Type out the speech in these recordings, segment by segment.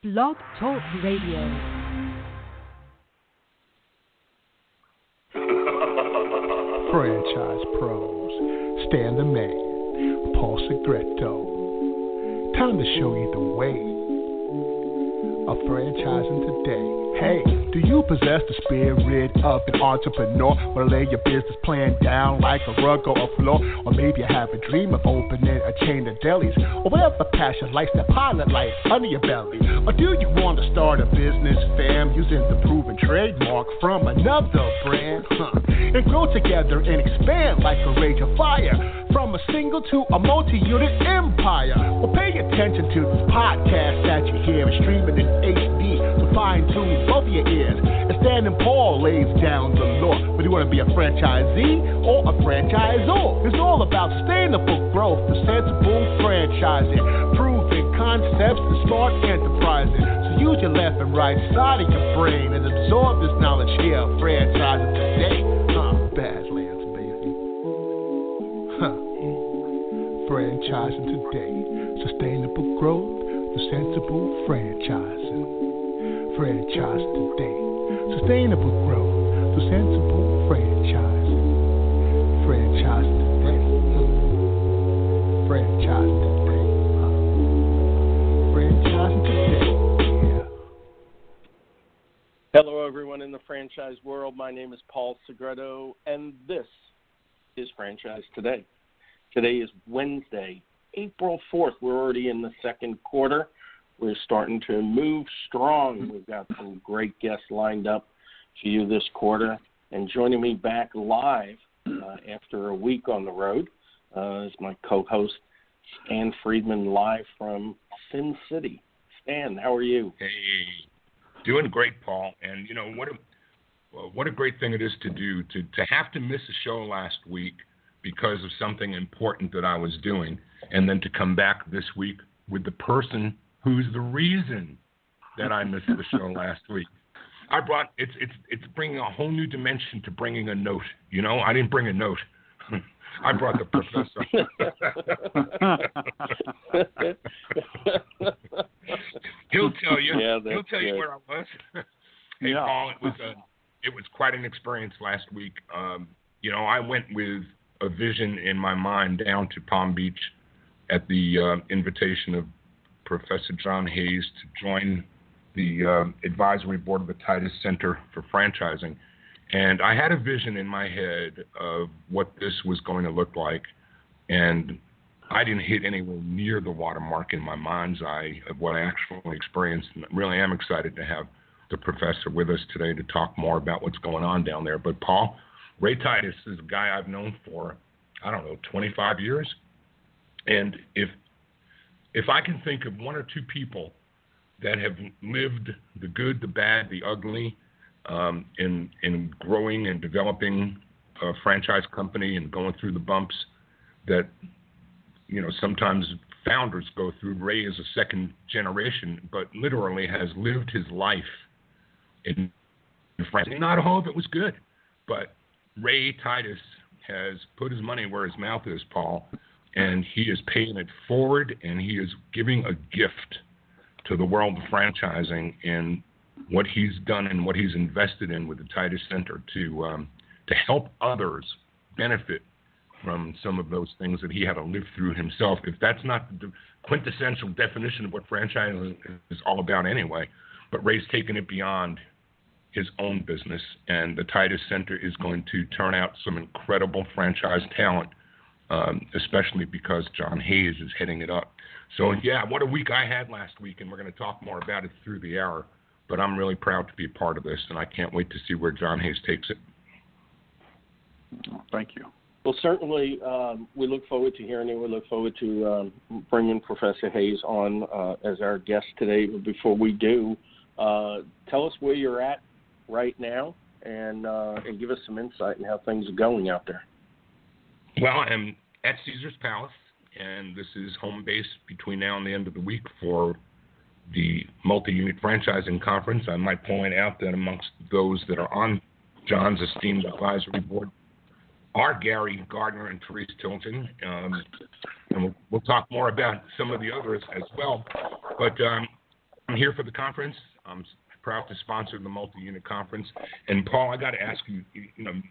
Blog Talk Radio. Franchise pros, Stan the Man, Paul Segreto. Time to show you the way of franchising today. Hey, do you possess the spirit of an entrepreneur? Wanna lay your business plan down like a rug or a floor? Or maybe you have a dream of opening a chain of delis, or whatever passion lights that pilot light under your belly. Or do you want to start a business, fam, using the proven trademark from another brand? And grow together and expand like a rage of fire, from a single to a multi-unit empire. Well, pay attention to this podcast that you hear and streaming in HD to fine-tune both of your ears. And Stan and Paul lays down the law. Whether you want to be a franchisee or a franchisor, it's all about sustainable growth, the sensible franchising, proven concepts, the smart enterprising. So use your left and right side of your brain and absorb this knowledge here. Franchising today, Badlands, baby. Franchising today, sustainable growth, the sensible franchising. Franchise today, sustainable growth, the sensible franchising. Franchise today, franchise today, franchise today. Yeah. Hello, everyone in the franchise world. My name is Paul Segreto, and this is Franchise Today. Today is Wednesday, April 4th. We're already in the second quarter. We're starting to move strong. We've got some great guests lined up for you this quarter. And joining me back live after a week on the road is my co-host, Stan Friedman, live from Sin City. Stan, how are you? Hey, doing great, Paul. And, you know, what a great thing it is to do, to have to miss a show last week because of something important that I was doing, and then to come back this week with the person who's the reason that I missed the show last week. It's bringing a whole new dimension to bringing a note. You know, I didn't bring a note. I brought the professor. He'll tell you. Yeah, he'll tell you where I was. Hey, yeah. Paul, it was quite an experience last week. You know, I went with a vision in my mind down to Palm Beach at the invitation of Professor John Hayes to join the advisory board of the Titus Center for Franchising. And I had a vision in my head of what this was going to look like. And I didn't hit anywhere near the watermark in my mind's eye of what I actually experienced. And I really am excited to have the professor with us today to talk more about what's going on down there. But Paul, Ray Titus is a guy I've known for, 25 years. And if I can think of one or two people that have lived the good, the bad, the ugly in growing and developing a franchise company and going through the bumps that, you know, sometimes founders go through, Ray is a second generation, but literally has lived his life in franchising. Not all of it was good, but Ray Titus has put his money where his mouth is, Paul, and he is paying it forward, and he is giving a gift to the world of franchising in what he's done and what he's invested in with the Titus Center to help others benefit from some of those things that he had to live through himself. If that's not the quintessential definition of what franchising is all about anyway, but Ray's taken it beyond his own business, and the Titus Center is going to turn out some incredible franchise talent, especially because John Hayes is heading it up. So, yeah, what a week I had last week, and we're going to talk more about it through the hour. But I'm really proud to be a part of this, and I can't wait to see where John Hayes takes it. Thank you. Well, certainly we look forward to hearing you. We look forward to bringing Professor Hayes on as our guest today. But before we do, tell us where you're at right now and give us some insight in how things are going out there. Well, I'm at Caesar's Palace, and this is home base between now and the end of the week for the multi-unit franchising conference. I might point out that amongst those that are on John's esteemed advisory board are Gary Gardner and Therese Tilton, and we'll talk more about some of the others as well. But I'm here for the conference. I'm proud to sponsor the multi-unit conference. And Paul, I got to ask you,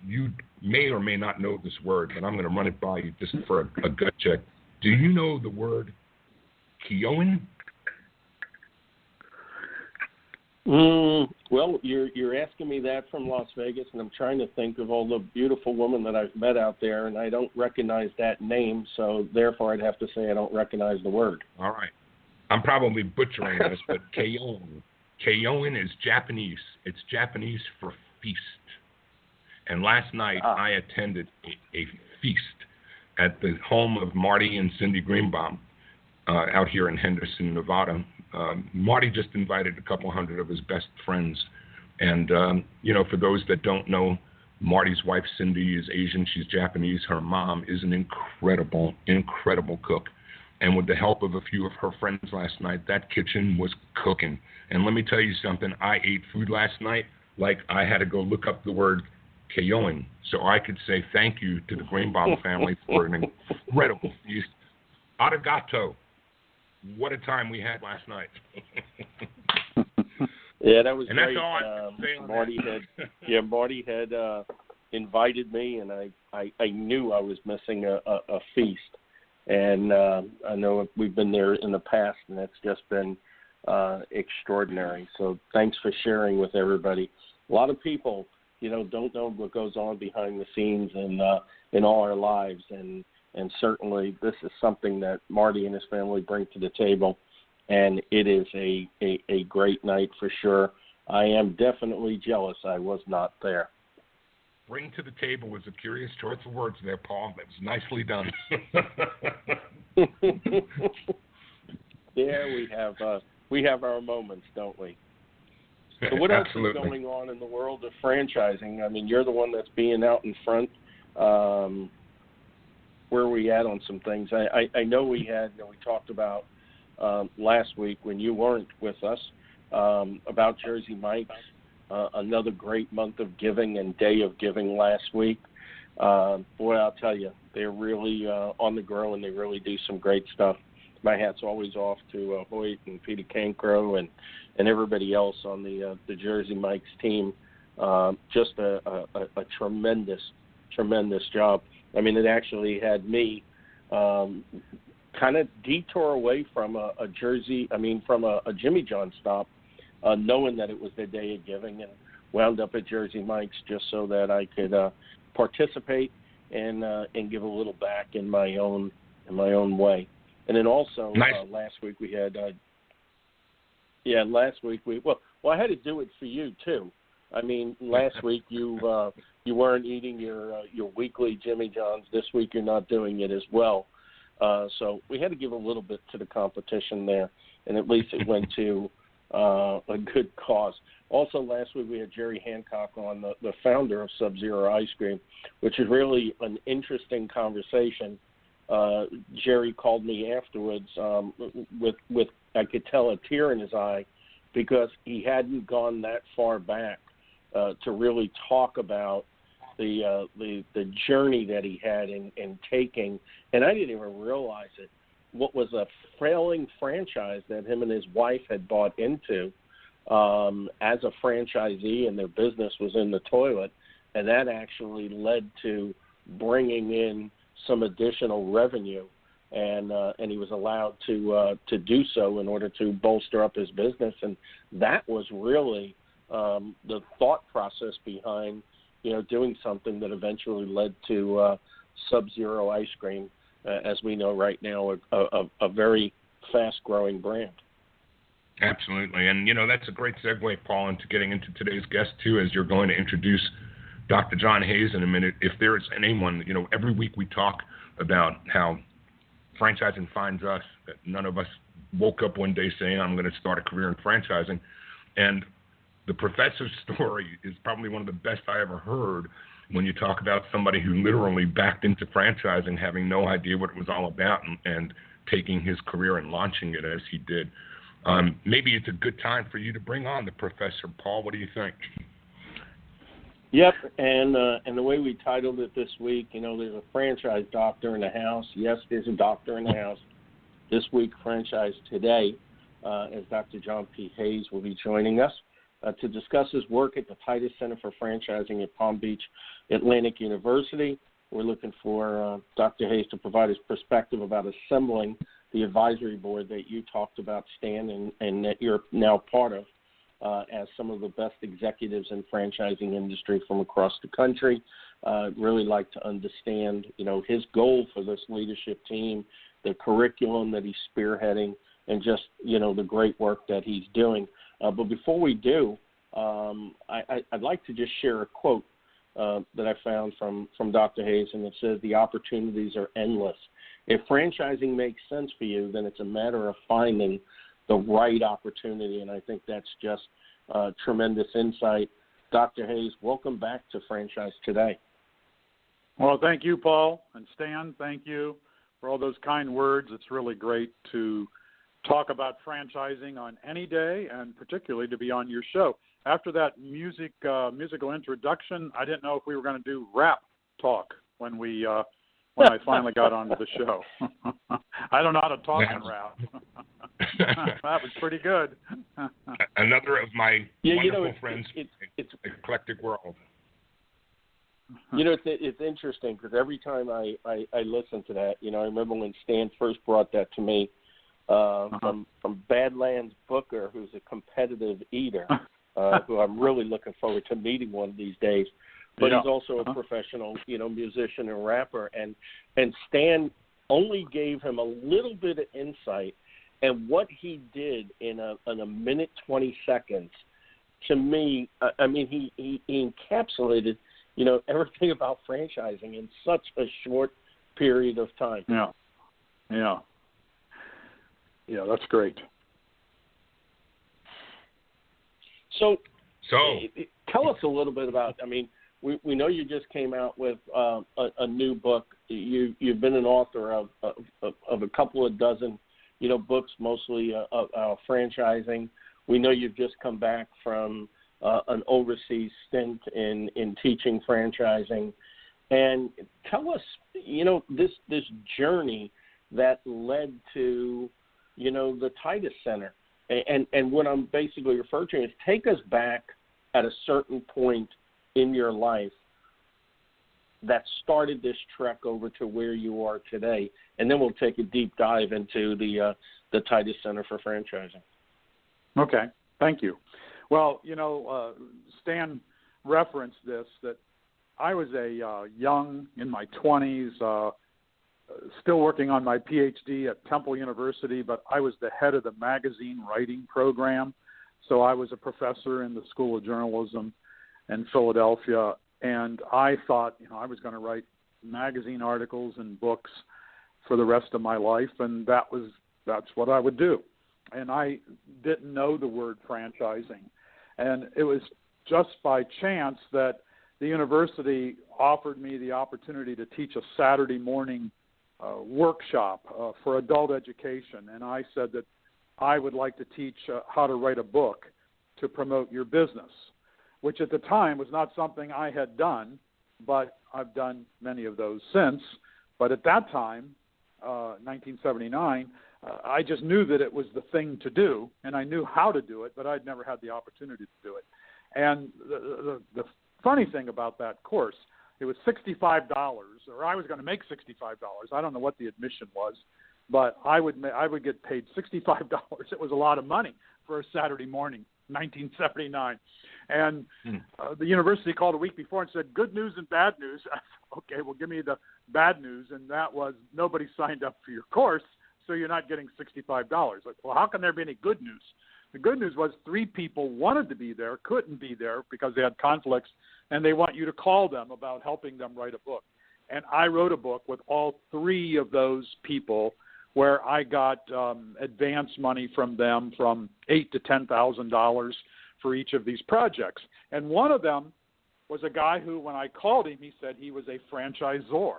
you may or may not know this word, but I'm going to run it by you just for a gut check. Do you know the word Keowen? Well, you're asking me that from Las Vegas, and I'm trying to think of all the beautiful women that I've met out there, and I don't recognize that name, so therefore I'd have to say I don't recognize the word. All right. I'm probably butchering this, but Keowen. Keowen is Japanese. It's Japanese for feast. And last night I attended a feast at the home of Marty and Cindy Greenbaum out here in Henderson, Nevada. Marty just invited a couple hundred of his best friends. And, for those that don't know, Marty's wife, Cindy, is Asian. She's Japanese. Her mom is an incredible, incredible cook. And with the help of a few of her friends last night, that kitchen was cooking. And let me tell you something. I ate food last night like I had to go look up the word Keowen so I could say thank you to the Greenbaum family for an incredible feast. Arigato. What a time we had last night. Yeah, that was and great. That's all I can say on Marty had invited me, and I knew I was missing a feast. And I know we've been there in the past, and it's just been extraordinary. So thanks for sharing with everybody. A lot of people, don't know what goes on behind the scenes in all our lives, and certainly this is something that Marty and his family bring to the table, and it is a great night for sure. I am definitely jealous I was not there. Bring to the table was a curious choice of words there, Paul. That was nicely done. Yeah, we have our moments, don't we? So what else is going on in the world of franchising? I mean, you're the one that's being out in front. Where are we at on some things? I know we talked about last week when you weren't with us about Jersey Mike's. Another great month of giving and day of giving last week. Boy, I'll tell you, they're really on the grow, and they really do some great stuff. My hat's always off to Hoyt and Peter Cancro and everybody else on the Jersey Mike's team. Just a tremendous, tremendous job. I mean, it actually had me kind of detour away from a Jimmy John stop, knowing that it was the day of giving, and wound up at Jersey Mike's just so that I could participate and give a little back in my own way. And then also last week we had I had to do it for you too. I mean, last week you weren't eating your weekly Jimmy John's. This week you're not doing it as well. So we had to give a little bit to the competition there, and at least it went to a good cause. Also, last week we had Jerry Hancock on, the founder of Sub-Zero Ice Cream, which is really an interesting conversation. Jerry called me afterwards with I could tell a tear in his eye, because he hadn't gone that far back to really talk about the journey that he had in taking, and I didn't even realize it, what was a failing franchise that him and his wife had bought into as a franchisee, and their business was in the toilet, and that actually led to bringing in some additional revenue, and he was allowed to do so in order to bolster up his business, and that was really the thought process behind doing something that eventually led to Sub-Zero Ice Cream, as we know right now, a very fast-growing brand. Absolutely. And, that's a great segue, Paul, into getting into today's guest, too, as you're going to introduce Dr. John Hayes in a minute. If there is anyone, every week we talk about how franchising finds us. That none of us woke up one day saying, I'm going to start a career in franchising. And the professor's story is probably one of the best I ever heard, when you talk about somebody who literally backed into franchising, having no idea what it was all about, and taking his career and launching it as he did. Maybe it's a good time for you to bring on the professor, Paul. What do you think? Yep, and the way we titled it this week, there's a franchise doctor in the house. Yes, there's a doctor in the house. This week, Franchise Today, as Dr. John P. Hayes will be joining us to discuss his work at the Titus Center for Franchising at Palm Beach Atlantic University. We're looking for Dr. Hayes to provide his perspective about assembling the advisory board that you talked about, Stan, and that you're now part of as some of the best executives in franchising industry from across the country. Really like to understand, his goal for this leadership team, the curriculum that he's spearheading, and just, the great work that he's doing. But before we do, I'd like to just share a quote that I found from Dr. Hayes, and it says, "The opportunities are endless. If franchising makes sense for you, then it's a matter of finding the right opportunity." And I think that's just tremendous insight. Dr. Hayes, welcome back to Franchise Today. Well, thank you, Paul. And Stan, thank you for all those kind words. It's really great to talk about franchising on any day, and particularly to be on your show. After that musical introduction, I didn't know if we were going to do rap talk when I finally got onto the show. I don't know how to talk in rap. That was pretty good. Another of my wonderful friends, it's eclectic world. It's interesting because every time I listen to that, I remember when Stan first brought that to me from Badlands Booker, who's a competitive eater, who I'm really looking forward to meeting one of these days. But he's also a professional, musician and rapper. And Stan only gave him a little bit of insight, and what he did in a minute 20 seconds, to me, he encapsulated, everything about franchising in such a short period of time. Yeah, that's great. So tell us a little bit about, we know you just came out with a new book. You've been an author of a couple of dozen, books, mostly of franchising. We know you've just come back from an overseas stint in teaching franchising. And tell us, this journey that led to, the Titus Center. And what I'm basically referring to is take us back at a certain point in your life that started this trek over to where you are today, and then we'll take a deep dive into the Titus Center for Franchising. Okay, thank you. Well, Stan referenced this, that I was a young, in my 20s, still working on my PhD at Temple University, but I was the head of the magazine writing program. So I was a professor in the School of Journalism in Philadelphia, and I thought, I was going to write magazine articles and books for the rest of my life, and that's what I would do. And I didn't know the word franchising. And it was just by chance that the university offered me the opportunity to teach a Saturday morning workshop for adult education. And I said that I would like to teach how to write a book to promote your business, which at the time was not something I had done, but I've done many of those since. But at that time, 1979, I just knew that it was the thing to do, and I knew how to do it, but I'd never had the opportunity to do it. And the funny thing about that course, it was $65, or I was going to make $65. I don't know what the admission was, but I would get paid $65. It was a lot of money for a Saturday morning, 1979. And the university called a week before and said, good news and bad news. I said, okay, well, give me the bad news. And that was nobody signed up for your course, so you're not getting $65. Like, well, how can there be any good news? The good news was 3 people wanted to be there, couldn't be there because they had conflicts, and they want you to call them about helping them write a book. And I wrote a book with all 3 of those people where I got advance money from them from $8,000 to $10,000 for each of these projects. And one of them was a guy who, when I called him, he said he was a franchisor.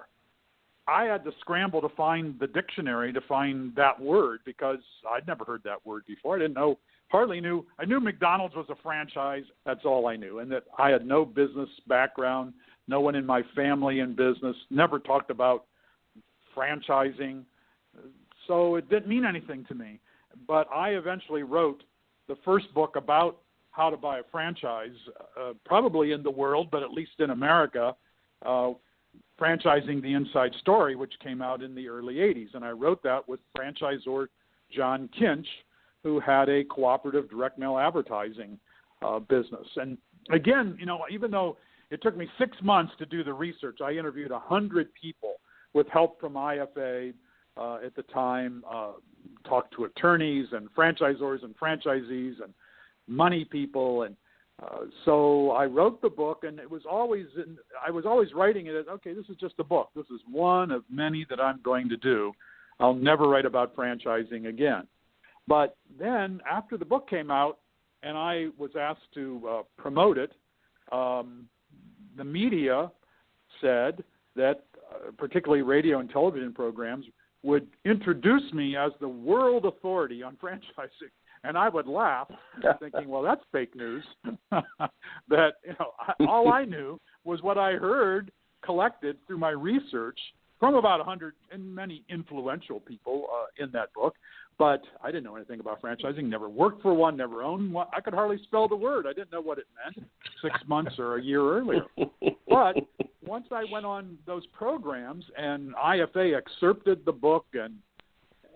I had to scramble to find the dictionary to find that word because I'd never heard that word before. I didn't know, hardly knew. I knew McDonald's was a franchise. That's all I knew. And that I had no business background, no one in my family in business, never talked about franchising. So it didn't mean anything to me. but I eventually wrote the first book about how to buy a franchise, probably in the world, but at least in America, Franchising the Inside Story, which came out in the early 80s. And I wrote that with franchisor John Kinch, who had a cooperative direct mail advertising business. And again, even though it took me 6 months to do the research, I interviewed 100 people with help from IFA at the time, talked to attorneys and franchisors and franchisees and money people. And so I wrote the book, and I was always writing it as, okay, this is just a book. This is one of many that I'm going to do. I'll never write about franchising again. But then after the book came out and I was asked to promote it, the media said that particularly radio and television programs would introduce me as the world authority on franchising. And I would laugh, thinking, well, that's fake news. That all I knew was what I heard collected through my research from about 100 and many influential people in that book. But I didn't know anything about franchising, never worked for one, never owned one. I could hardly spell the word. I didn't know what it meant 6 months or a year earlier. But once I went on those programs and IFA excerpted the book, and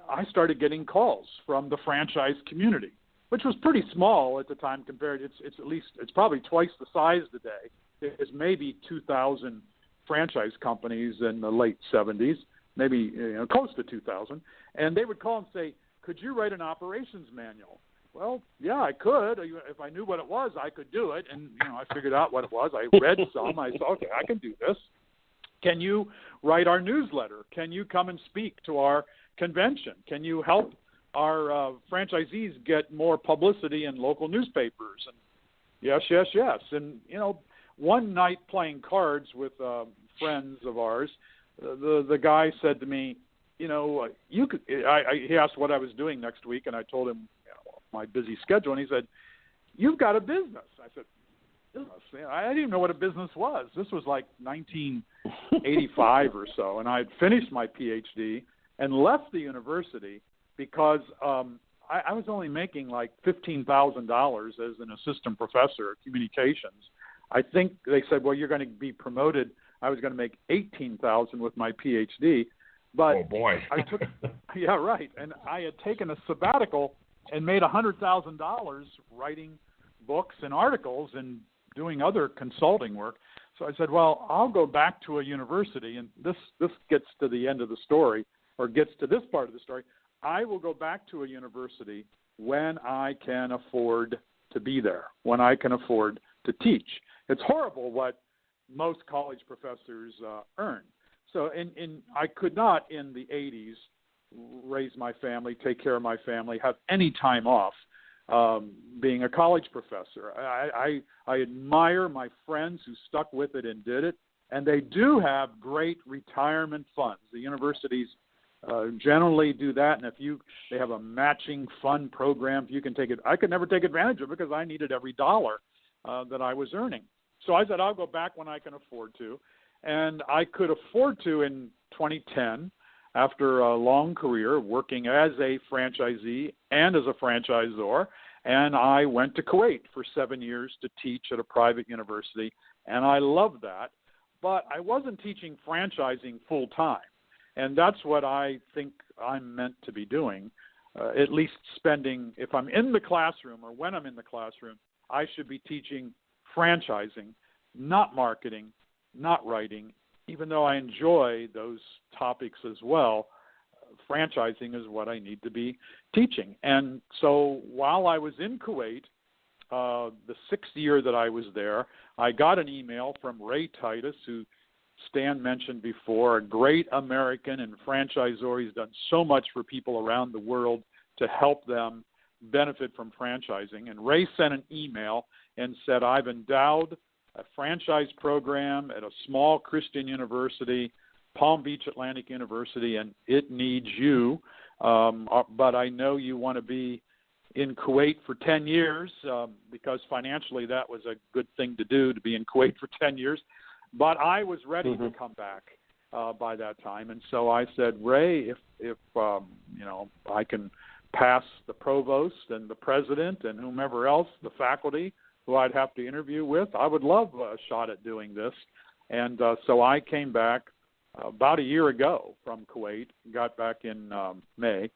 I started getting calls from the franchise community, which was pretty small at the time compared. It's probably twice the size today. There's maybe 2,000 franchise companies in the late 70s, maybe close to 2,000. And they would call and say, could you write an operations manual? Well, yeah, I could. If I knew what it was, I could do it. And, I figured out what it was. I read some. I said, okay, I can do this. Can you write our newsletter? Can you come and speak to our convention? Can you help our franchisees get more publicity in local newspapers? And yes. And, one night playing cards with friends of ours, the guy said to me, you could. He asked what I was doing next week, and I told him my busy schedule, and he said, "You've got a business." I said, "Business?" I didn't even know what a business was. This was like 1985 or so, and I had finished my PhD and left the university because I was only making like $15,000 as an assistant professor of communications. I think they said, well, you're going to be promoted. I was going to make $18,000 with my PhD. But oh, boy. Yeah, right. And I had taken a sabbatical and made $100,000 writing books and articles and doing other consulting work. So I said, well, I'll go back to a university, and this gets to the end of the story, or gets to this part of the story. I will go back to a university when I can afford to be there, when I can afford to teach. It's horrible what most college professors earn. So I could not in the 80s raise my family, take care of my family, have any time off being a college professor. I admire my friends who stuck with it and did it, and they do have great retirement funds. The universities generally do that, and they have a matching fund program, if you can take it. I could never take advantage of it because I needed every dollar that I was earning. So I said, I'll go back when I can afford to. And I could afford to in 2010, after a long career working as a franchisee and as a franchisor. And I went to Kuwait for 7 years to teach at a private university, and I loved that. But I wasn't teaching franchising full time. And that's what I think I'm meant to be doing, at least spending, if I'm in the classroom or when I'm in the classroom, I should be teaching franchising, not marketing, not writing, even though I enjoy those topics as well. Franchising is what I need to be teaching. And so while I was in Kuwait, the 6th year that I was there, I got an email from Ray Titus, who Stan mentioned before, a great American and franchisor. He's done so much for people around the world to help them benefit from franchising. And Ray sent an email and said, I've endowed a franchise program at a small Christian university, Palm Beach Atlantic University, and it needs you. But I know you want to be in Kuwait for 10 years because financially that was a good thing to do, to be in Kuwait for 10 years. But I was ready to come back by that time. And so I said, Ray, if I can past the provost and the president and whomever else, the faculty who I'd have to interview with. I would love a shot at doing this. And so I came back about a year ago from Kuwait, got back in May,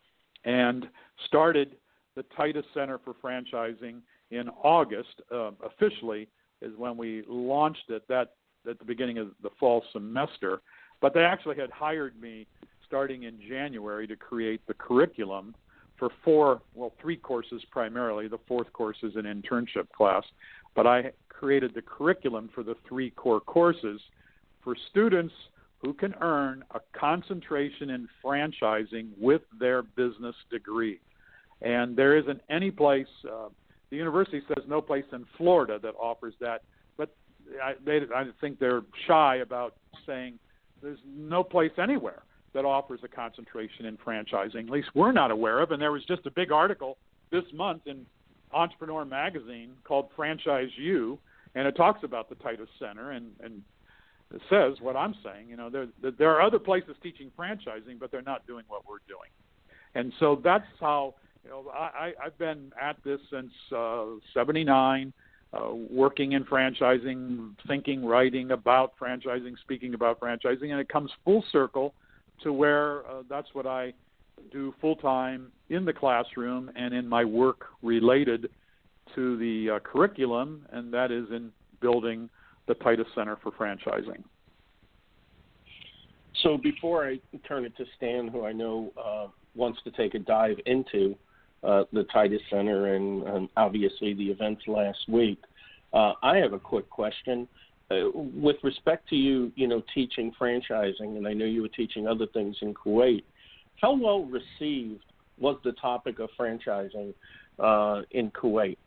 and started the Titus Center for Franchising in August. Officially is when we launched it, that at the beginning of the fall semester. But they actually had hired me starting in January to create the curriculum for 3 courses primarily. The 4th course is an internship class. But I created the curriculum for the 3 core courses for students who can earn a concentration in franchising with their business degree. And there isn't any place, the university says no place in Florida that offers that, but I think they're shy about saying there's no place anywhere that offers a concentration in franchising. At least we're not aware of. And there was just a big article this month in Entrepreneur Magazine called Franchise U, and it talks about the Titus Center, and it says what I'm saying. There are other places teaching franchising, but they're not doing what we're doing. And so that's how I've been at this since '79, working in franchising, thinking, writing about franchising, speaking about franchising, and it comes full circle to where that's what I do full-time in the classroom and in my work related to the curriculum, and that is in building the Titus Center for Franchising. So before I turn it to Stan, who I know wants to take a dive into the Titus Center and obviously the events last week, I have a quick question. With respect to you teaching franchising, and I know you were teaching other things in Kuwait, how well received was the topic of franchising in Kuwait?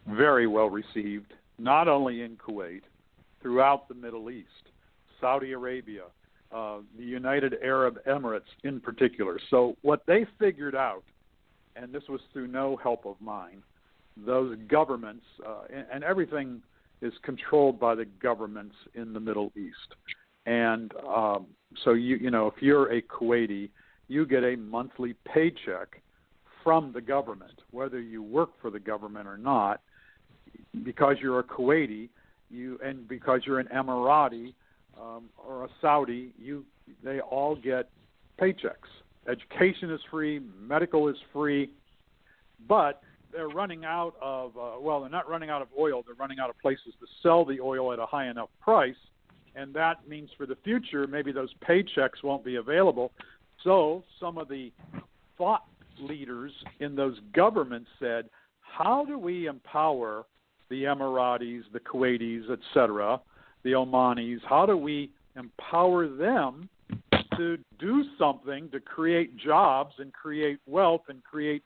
Very well received, not only in Kuwait, throughout the Middle East, Saudi Arabia, the United Arab Emirates in particular. So what they figured out, and this was through no help of mine, those governments, and everything is controlled by the governments in the Middle East. And so, if you're a Kuwaiti, you get a monthly paycheck from the government, whether you work for the government or not. Because you're a Kuwaiti, and because you're an Emirati or a Saudi, they all get paychecks. Education is free, medical is free, but they're running out of, they're not running out of oil, they're running out of places to sell the oil at a high enough price, and that means for the future maybe those paychecks won't be available. So some of the thought leaders in those governments said, how do we empower the Emiratis, the Kuwaitis, etc., the Omanis, how do we empower them to do something to create jobs and create wealth and create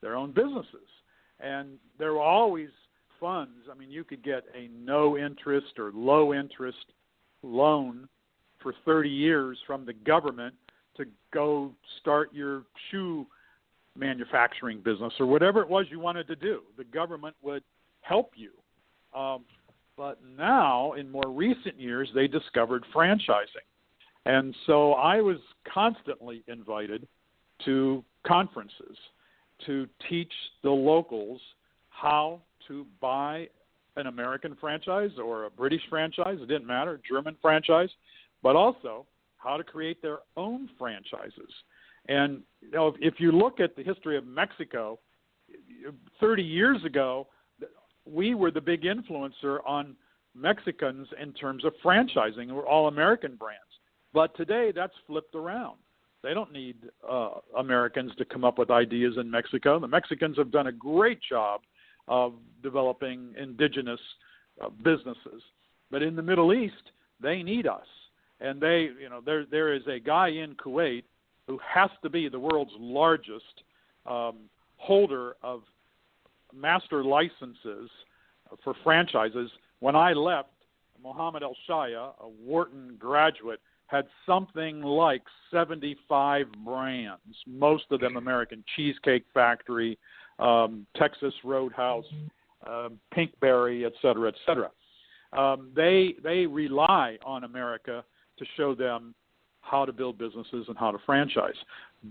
their own businesses? And there were always funds. I mean, you could get a no-interest or low-interest loan for 30 years from the government to go start your shoe manufacturing business or whatever it was you wanted to do. The government would help you. But now, in more recent years, they discovered franchising. And so I was constantly invited to conferences to teach the locals how to buy an American franchise or a British franchise, it didn't matter, German franchise, but also how to create their own franchises. And if you look at the history of Mexico, 30 years ago, we were the big influencer on Mexicans in terms of franchising. We're all American brands. But today that's flipped around. They don't need Americans to come up with ideas in Mexico. The Mexicans have done a great job of developing indigenous businesses. But in the Middle East, they need us. And there is a guy in Kuwait who has to be the world's largest holder of master licenses for franchises. When I left, Mohammed El-Shaya, a Wharton graduate, had something like 75 brands, most of them American Cheesecake Factory, Texas Roadhouse, Pinkberry, et cetera, et cetera. They rely on America to show them how to build businesses and how to franchise.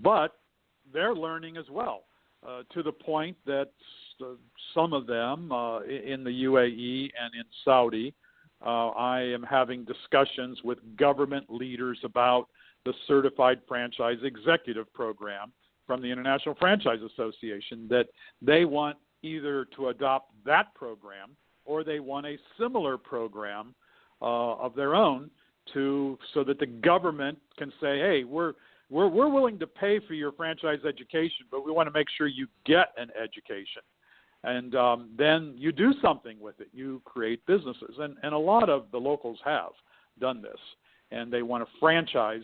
But they're learning as well, to the point that some of them in the UAE and in Saudi, I am having discussions with government leaders about the Certified Franchise Executive Program from the International Franchise Association, that they want either to adopt that program or they want a similar program of their own so that the government can say, hey, we're willing to pay for your franchise education, but we want to make sure you get an education. And then you do something with it. You create businesses. And a lot of the locals have done this. And they want to franchise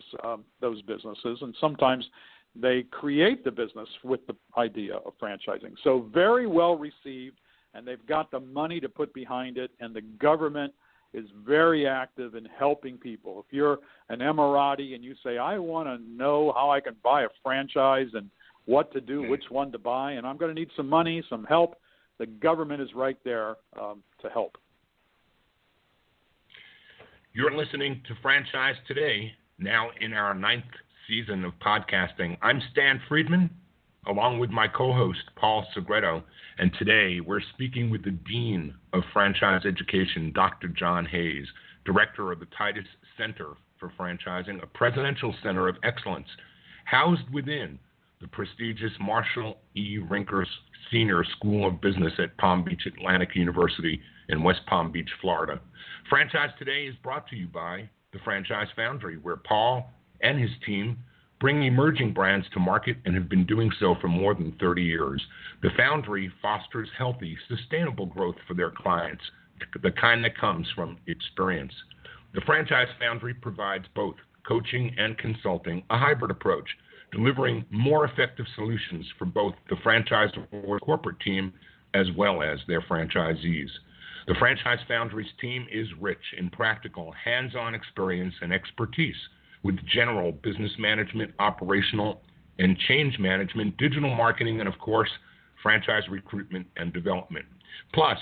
those businesses. And sometimes they create the business with the idea of franchising. So very well received, and they've got the money to put behind it, and the government is very active in helping people. If you're an Emirati and you say, I want to know how I can buy a franchise and what to do, which one to buy, and I'm going to need some money, some help, the government is right there to help. You're listening to Franchise Today, now in our 9th season of podcasting. I'm Stan Friedman, along with my co-host, Paul Segreto, and today we're speaking with the Dean of Franchise Education, Dr. John Hayes, Director of the Titus Center for Franchising, a presidential center of excellence housed within the prestigious Marshall E. Rinker Senior School of Business at Palm Beach Atlantic University in West Palm Beach, Florida. Franchise Today is brought to you by the Franchise Foundry, where Paul and his team bring emerging brands to market and have been doing so for more than 30 years. The Foundry fosters healthy, sustainable growth for their clients, the kind that comes from experience. The Franchise Foundry provides both coaching and consulting, a hybrid approach, delivering more effective solutions for both the franchise or corporate team as well as their franchisees. The Franchise Foundry's team is rich in practical, hands-on experience and expertise with general business management, operational and change management, digital marketing, and of course, franchise recruitment and development. Plus,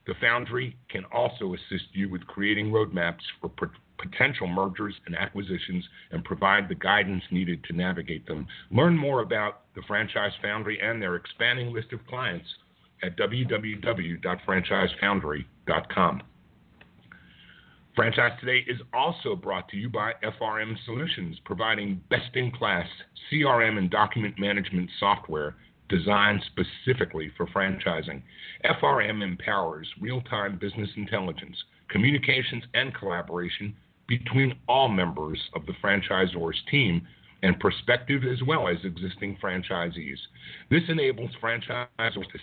the Foundry can also assist you with creating roadmaps for potential mergers and acquisitions and provide the guidance needed to navigate them. Learn more about the Franchise Foundry and their expanding list of clients at www.franchisefoundry.com. Franchise Today is also brought to you by FRM Solutions, providing best-in-class CRM and document management software designed specifically for franchising. FRM empowers real-time business intelligence, communications, and collaboration between all members of the franchisor's team and prospective as well as existing franchisees. This enables franchisors to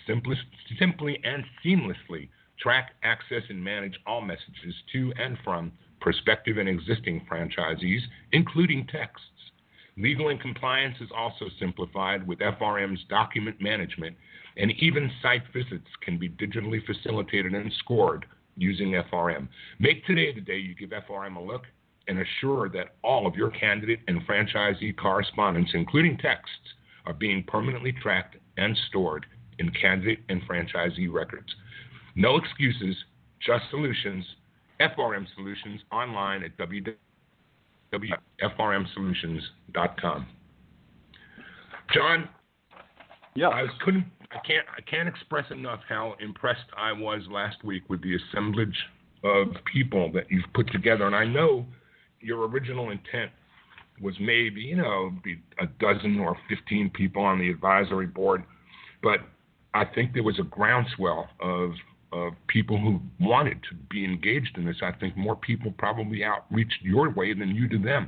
simply and seamlessly track, access, and manage all messages to and from prospective and existing franchisees, including texts. Legal and compliance is also simplified with FRM's document management, and even site visits can be digitally facilitated and scored using FRM. Make today the day you give FRM a look and assure that all of your candidate and franchisee correspondence, including texts, are being permanently tracked and stored in candidate and franchisee records. No excuses, just solutions. FRM Solutions online at www.frmsolutions.com. John, yeah, I can't express enough how impressed I was last week with the assemblage of people that you've put together, and I know your original intent was maybe, be a dozen or 15 people on the advisory board, but I think there was a groundswell of people who wanted to be engaged in this. I think more people probably outreached your way than you did them.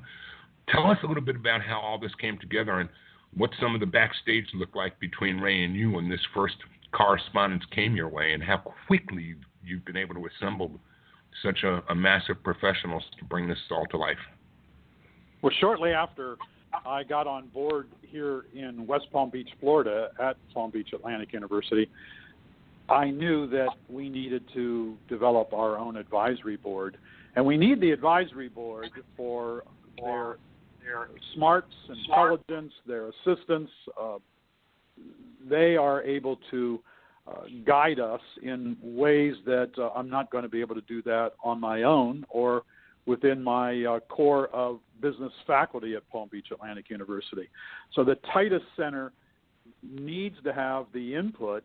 Tell us a little bit about how all this came together and what some of the backstage looked like between Ray and you when this first correspondence came your way, and how quickly you've been able to assemble such a massive professionals to bring this all to life. Well, shortly after I got on board here in West Palm Beach, Florida, at Palm Beach Atlantic University, I knew that we needed to develop our own advisory board. And we need the advisory board for their smarts, intelligence, their assistance. They are able to guide us in ways that I'm not going to be able to do that on my own or within my core of business faculty at Palm Beach Atlantic University. So the Titus Center needs to have the input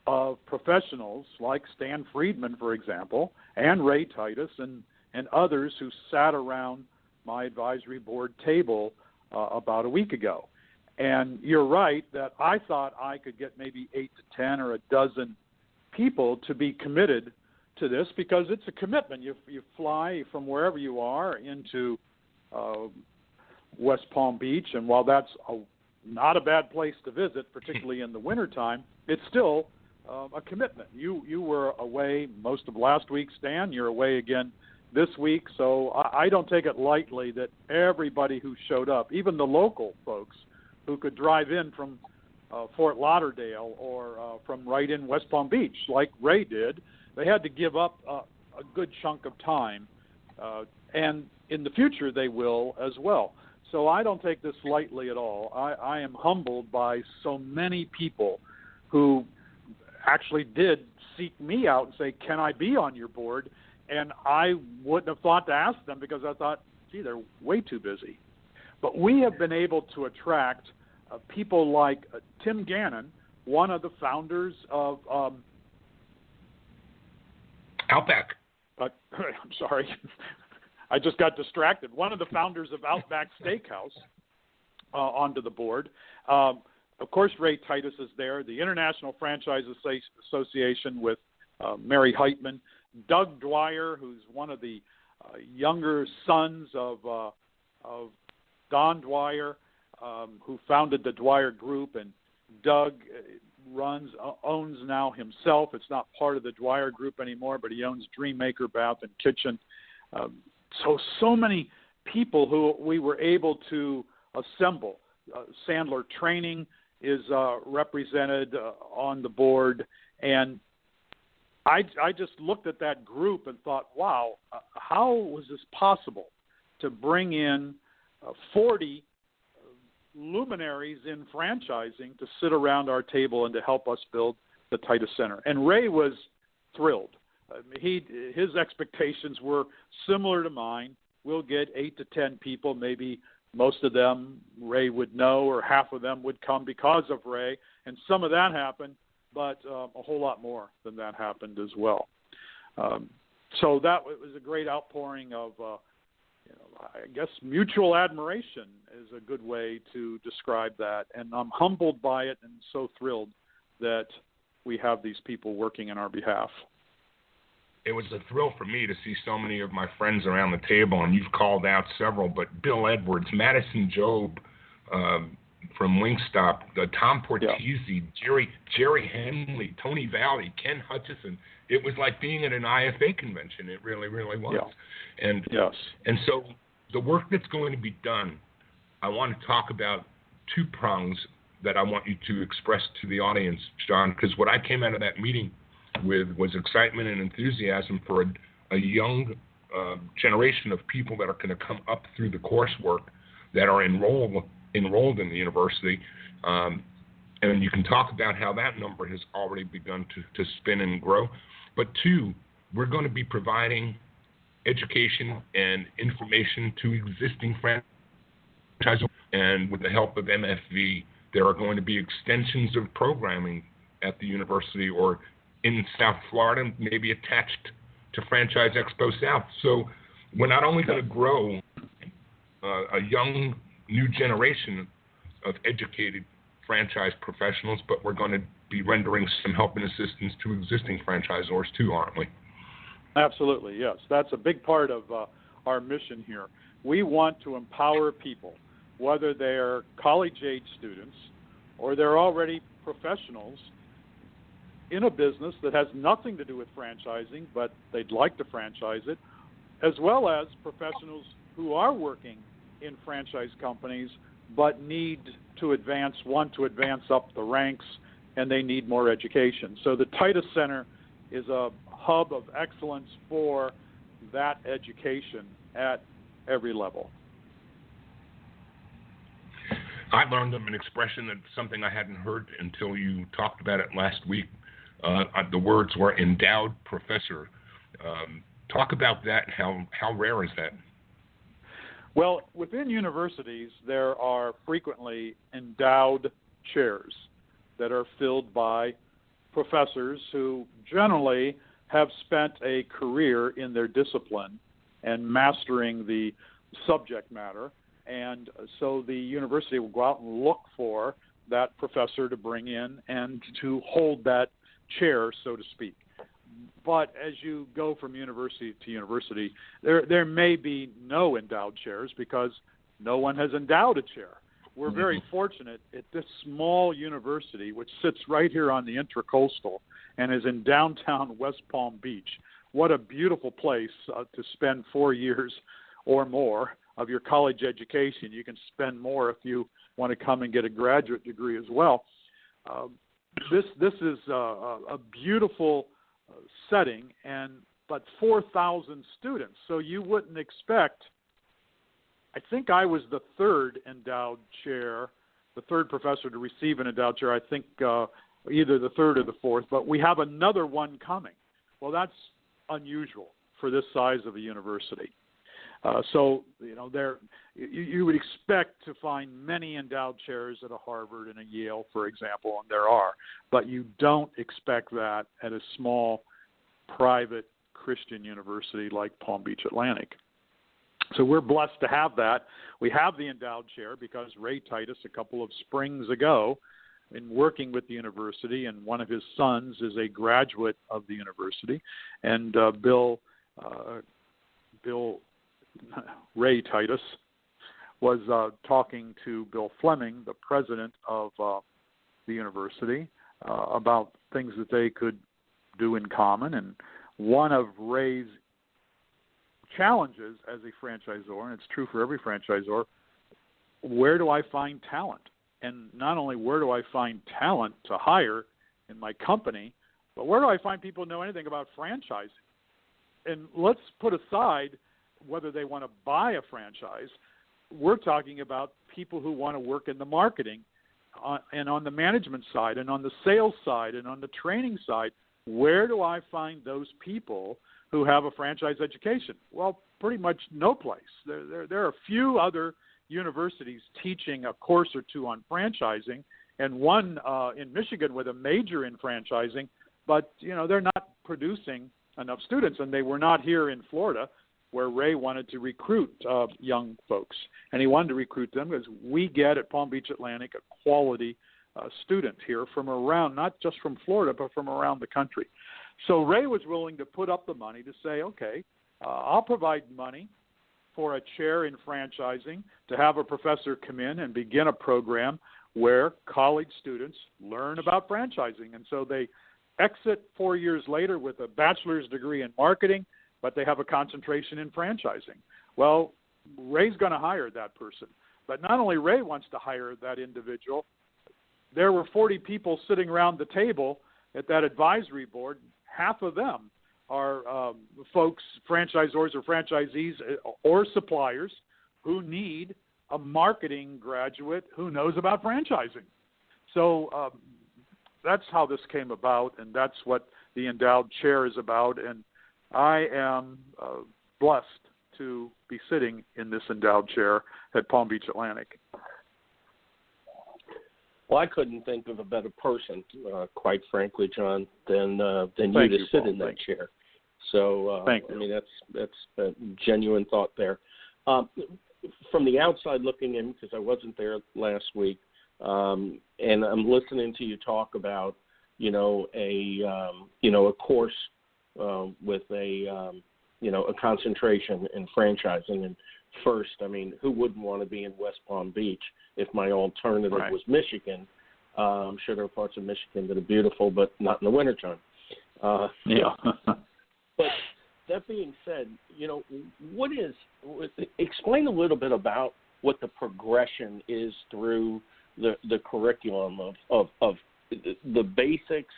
of professionals like Stan Friedman, for example, and Ray Titus and others who sat around my advisory board table about a week ago. And you're right that I thought I could get maybe 8 to 10 or a dozen people to be committed to this, because it's a commitment. You fly from wherever you are into West Palm Beach, and while that's not a bad place to visit, particularly in the wintertime, it's still a commitment. You were away most of last week, Stan. You're away again this week, so I don't take it lightly that everybody who showed up, even the local folks who could drive in from Fort Lauderdale or from right in West Palm Beach, like Ray did, they had to give up a good chunk of time, and in the future they will as well. So I don't take this lightly at all. I am humbled by so many people who actually did seek me out and say, can I be on your board? And I wouldn't have thought to ask them, because I thought, gee, they're way too busy. But we have been able to attract people like Tim Gannon, one of the founders of Outback. I'm sorry. I just got distracted. One of the founders of Outback Steakhouse onto the board. Of course, Ray Titus is there. The International Franchise Association with Mary Heitman. Doug Dwyer, who's one of the younger sons of Don Dwyer, who founded the Dwyer Group, and Doug owns now himself. It's not part of the Dwyer Group anymore, but he owns Dreammaker Bath and Kitchen. So many people who we were able to assemble. Sandler Training is represented on the board, and I just looked at that group and thought, wow, how was this possible to bring in 40 luminaries in franchising to sit around our table and to help us build the Titus Center? And Ray was thrilled. His expectations were similar to mine. We'll get 8 to 10 people, maybe most of them Ray would know, or half of them would come because of Ray, and some of that happened, but a whole lot more than that happened as well. So that was a great outpouring of, I guess, mutual admiration is a good way to describe that, and I'm humbled by it and so thrilled that we have these people working in our behalf. It was a thrill for me to see so many of my friends around the table, and you've called out several, but Bill Edwards, Madison Job from Wingstop, Tom Portese, Jerry Henley, Tony Valley, Ken Hutchison. It was like being at an IFA convention. It really, really was. Yeah. And so the work that's going to be done, I want to talk about 2 prongs that I want you to express to the audience, John, because what I came out of that meeting with was excitement and enthusiasm for a young generation of people that are going to come up through the coursework that are enrolled in the university. And you can talk about how that number has already begun to spin and grow. But 2, we're going to be providing education and information to existing franchises. And with the help of MFV, there are going to be extensions of programming at the university or in South Florida, maybe attached to Franchise Expo South. So we're not only going to grow a young new generation of educated franchise professionals, but we're going to be rendering some help and assistance to existing franchisors too, aren't we? Absolutely, yes. That's a big part of our mission here. We want to empower people, whether they're college-age students or they're already professionals in a business that has nothing to do with franchising, but they'd like to franchise it, as well as professionals who are working in franchise companies but want to advance up the ranks, and they need more education. So the Titus Center is a hub of excellence for that education at every level. I learned of an expression that's something I hadn't heard until you talked about it last week. The words were endowed professor. Talk about that. How rare is that? Well, within universities, there are frequently endowed chairs that are filled by professors who generally have spent a career in their discipline and mastering the subject matter. And so the university will go out and look for that professor to bring in and to hold that chair, so to speak. But as you go from university to university, there may be no endowed chairs because no one has endowed a chair. We're very fortunate at this small university, which sits right here on the Intracoastal and is in downtown West Palm Beach. What a beautiful place to spend 4 years or more of your college education. You can spend more if you want to come and get a graduate degree as well. This is a beautiful setting, but 4,000 students. So you wouldn't expect. I think I was the third endowed chair, the third professor to receive an endowed chair. I think either the third or the fourth, but we have another one coming. Well, that's unusual for this size of a university. So, you would expect to find many endowed chairs at a Harvard and a Yale, for example, and there are, but you don't expect that at a small private Christian university like Palm Beach Atlantic. So we're blessed to have that. We have the endowed chair because Ray Titus, a couple of springs ago, in working with the university, and one of his sons is a graduate of the university, and Ray Titus was talking to Bill Fleming, the president of the university, about things that they could do in common. And one of Ray's challenges as a franchisor, and it's true for every franchisor, where do I find talent? And not only where do I find talent to hire in my company, but where do I find people who know anything about franchising? And let's put aside whether they want to buy a franchise. We're talking about people who want to work in the marketing and on the management side and on the sales side and on the training side. Where do I find those people who have a franchise education? Well, pretty much no place. There are a few other universities teaching a course or two on franchising, and one in Michigan with a major in franchising, but they're not producing enough students, and they were not here in Florida, where Ray wanted to recruit young folks. And he wanted to recruit them because we get at Palm Beach Atlantic a quality student here from around, not just from Florida, but from around the country. So Ray was willing to put up the money to say, okay, I'll provide money for a chair in franchising to have a professor come in and begin a program where college students learn about franchising. And so they exit 4 years later with a bachelor's degree in marketing, but they have a concentration in franchising. Well, Ray's going to hire that person. But not only Ray wants to hire that individual, there were 40 people sitting around the table at that advisory board. Half of them are folks, franchisors or franchisees or suppliers who need a marketing graduate who knows about franchising. So that's how this came about, and that's what the endowed chair is about. And I am blessed to be sitting in this endowed chair at Palm Beach Atlantic. Well, I couldn't think of a better person, quite frankly, John, than you to sit in that chair. So, Thank you. I mean, that's a genuine thought there. From the outside looking in, because I wasn't there last week, and I'm listening to you talk about, a course with a concentration in franchising. And first, I mean, who wouldn't want to be in West Palm Beach if my alternative was Michigan? I'm sure there are parts of Michigan that are beautiful, but not in the wintertime. But that being said, explain a little bit about what the progression is through the curriculum of the basics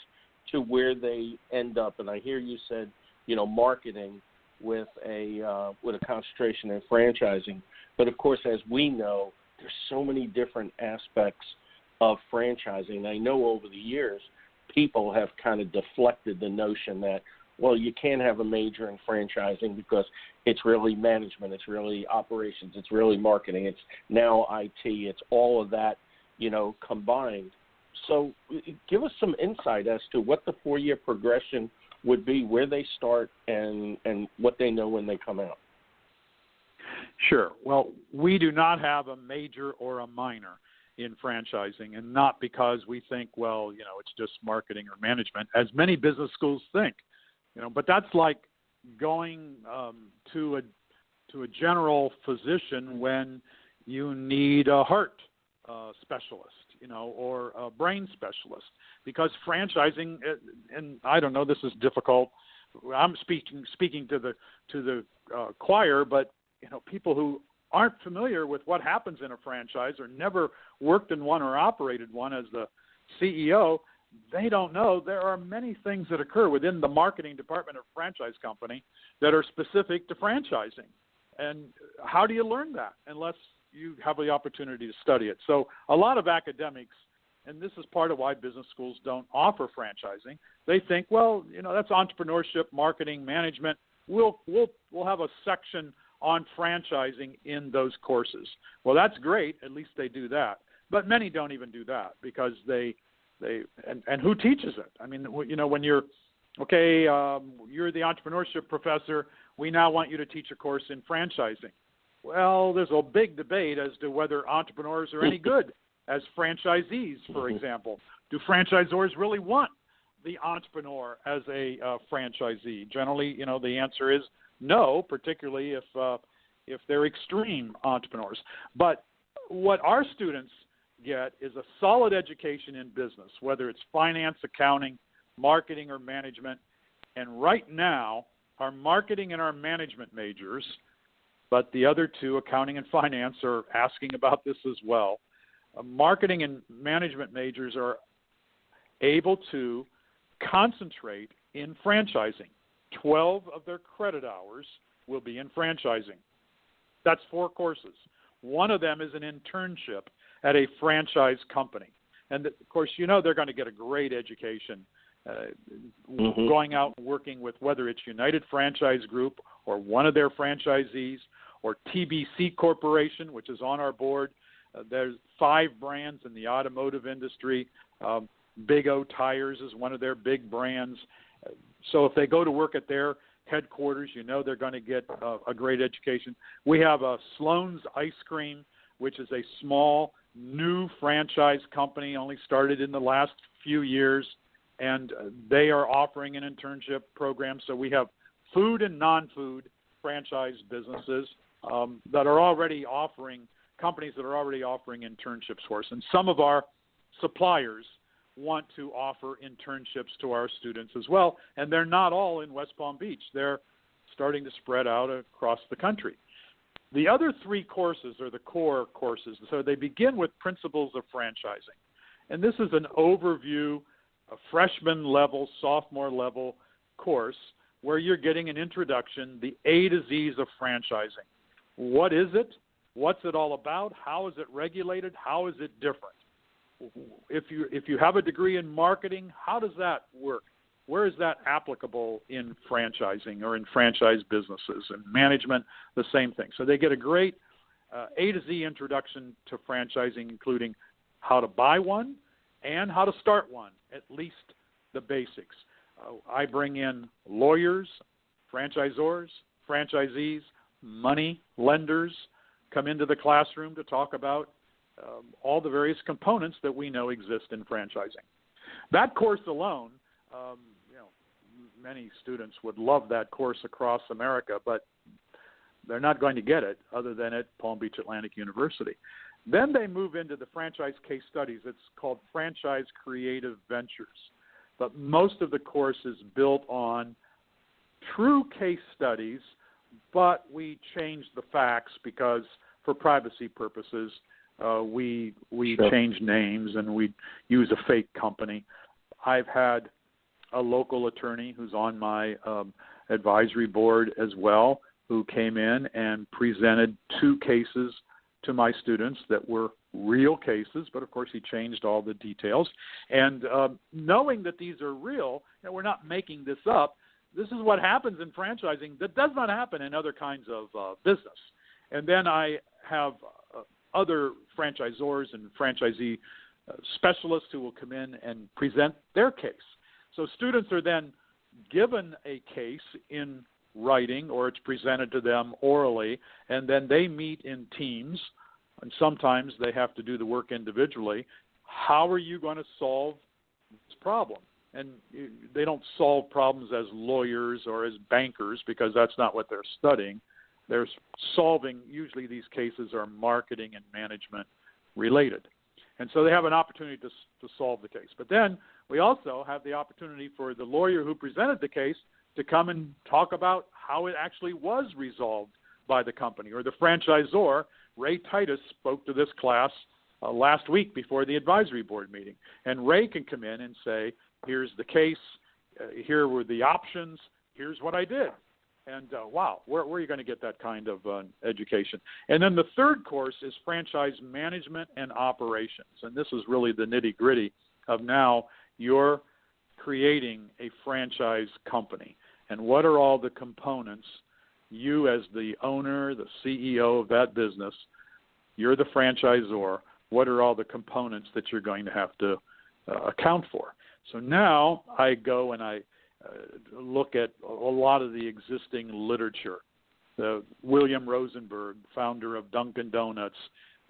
to where they end up. And I hear you said, marketing with a concentration in franchising. But of course, as we know, there's so many different aspects of franchising. I know over the years, people have kind of deflected the notion that, well, you can't have a major in franchising because it's really management, it's really operations, it's really marketing, it's now IT, it's all of that, combined. So give us some insight as to what the 4-year progression would be, where they start, and what they know when they come out. Sure. Well, we do not have a major or a minor in franchising, and not because we think, it's just marketing or management, as many business schools think. But that's like going to a general physician when you need a heart specialist, or a brain specialist, because franchising, and I don't know, this is difficult. I'm speaking to the choir, but people who aren't familiar with what happens in a franchise or never worked in one or operated one as the CEO, they don't know there are many things that occur within the marketing department of a franchise company that are specific to franchising. And how do you learn that unless you have the opportunity to study it? So a lot of academics, and this is part of why business schools don't offer franchising, they think, that's entrepreneurship, marketing, management. We'll have a section on franchising in those courses. Well, that's great. At least they do that. But many don't even do that because and who teaches it? I mean, when you're you're the entrepreneurship professor, we now want you to teach a course in franchising. Well, there's a big debate as to whether entrepreneurs are any good as franchisees, for example. Do franchisors really want the entrepreneur as a franchisee? Generally, the answer is no, particularly if they're extreme entrepreneurs. But what our students get is a solid education in business, whether it's finance, accounting, marketing, or management. And right now, our marketing and our management majors, but the other two, accounting and finance, are asking about this as well. Marketing and management majors are able to concentrate in franchising. 12 of their credit hours will be in franchising. That's 4 courses. One of them is an internship at a franchise company. And, of course, they're going to get a great education going out and working with whether it's United Franchise Group or one of their franchisees or TBC Corporation, which is on our board. There's 5 brands in the automotive industry. Big O Tires is one of their big brands. So if they go to work at their headquarters, they're going to get a great education. We have Sloan's Ice Cream, which is a small, new franchise company, only started in the last few years, and they are offering an internship program. So we have food and non-food franchise businesses that are already offering, companies that are already offering internships for us. And some of our suppliers want to offer internships to our students as well, and they're not all in West Palm Beach. They're starting to spread out across the country. The other 3 courses are the core courses. So they begin with Principles of Franchising. And this is an overview, a freshman level, sophomore level course where you're getting an introduction, the A to Z's of franchising. What is it? What's it all about? How is it regulated? How is it different? If you have a degree in marketing, how does that work? Where is that applicable in franchising or in franchise businesses? And management, the same thing. So they get a great A to Z introduction to franchising, including how to buy one and how to start one, at least the basics. I bring in lawyers, franchisors, franchisees, money lenders, come into the classroom to talk about all the various components that we know exist in franchising. That course alone, many students would love that course across America, but they're not going to get it other than at Palm Beach Atlantic University. Then they move into the franchise case studies. It's called Franchise Creative Ventures. But most of the course is built on true case studies, but we change the facts because for privacy purposes, we change names and we use a fake company. I've had a local attorney who's on my advisory board as well, who came in and presented 2 cases to my students that were real cases, but of course he changed all the details. And knowing that these are real, we're not making this up, this is what happens in franchising that does not happen in other kinds of business. And then I have other franchisors and franchisee specialists who will come in and present their case. So students are then given a case in writing, or it's presented to them orally, and then they meet in teams, and sometimes they have to do the work individually. How are you going to solve this problem? And they don't solve problems as lawyers or as bankers, because that's not what they're studying. They're solving, usually these cases are marketing and management related. And so they have an opportunity to solve the case. But then we also have the opportunity for the lawyer who presented the case to come and talk about how it actually was resolved by the company. Or the franchisor, Ray Titus, spoke to this class last week before the advisory board meeting. And Ray can come in and say, here's the case, here were the options, here's what I did. And wow, where are you going to get that kind of education? And then the third course is franchise management and operations. And this is really the nitty-gritty of now you're creating a franchise company. And what are all the components? You as the owner, the CEO of that business, you're the franchisor. What are all the components that you're going to have to account for? So now I go and I look at a lot of the existing literature. William Rosenberg, founder of Dunkin' Donuts,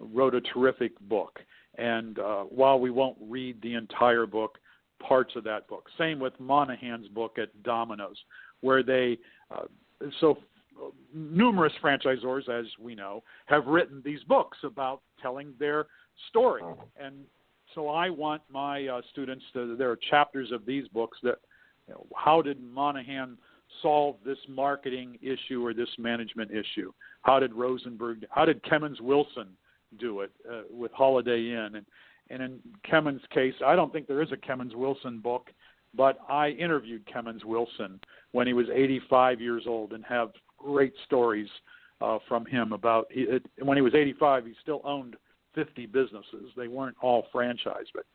wrote a terrific book. And while we won't read the entire book, parts of that book. Same with Monahan's book at Domino's, where they numerous franchisors, as we know, have written these books about telling their story. And so I want my students there are chapters of these books that, how did Monahan solve this marketing issue or this management issue? How did Kemmons Wilson do it with Holiday Inn? And in Kemmons' case, I don't think there is a Kemmons Wilson book, but I interviewed Kemmons Wilson when he was 85 years old and have great stories from him about when he was 85, he still owned 50 businesses. They weren't all franchised. But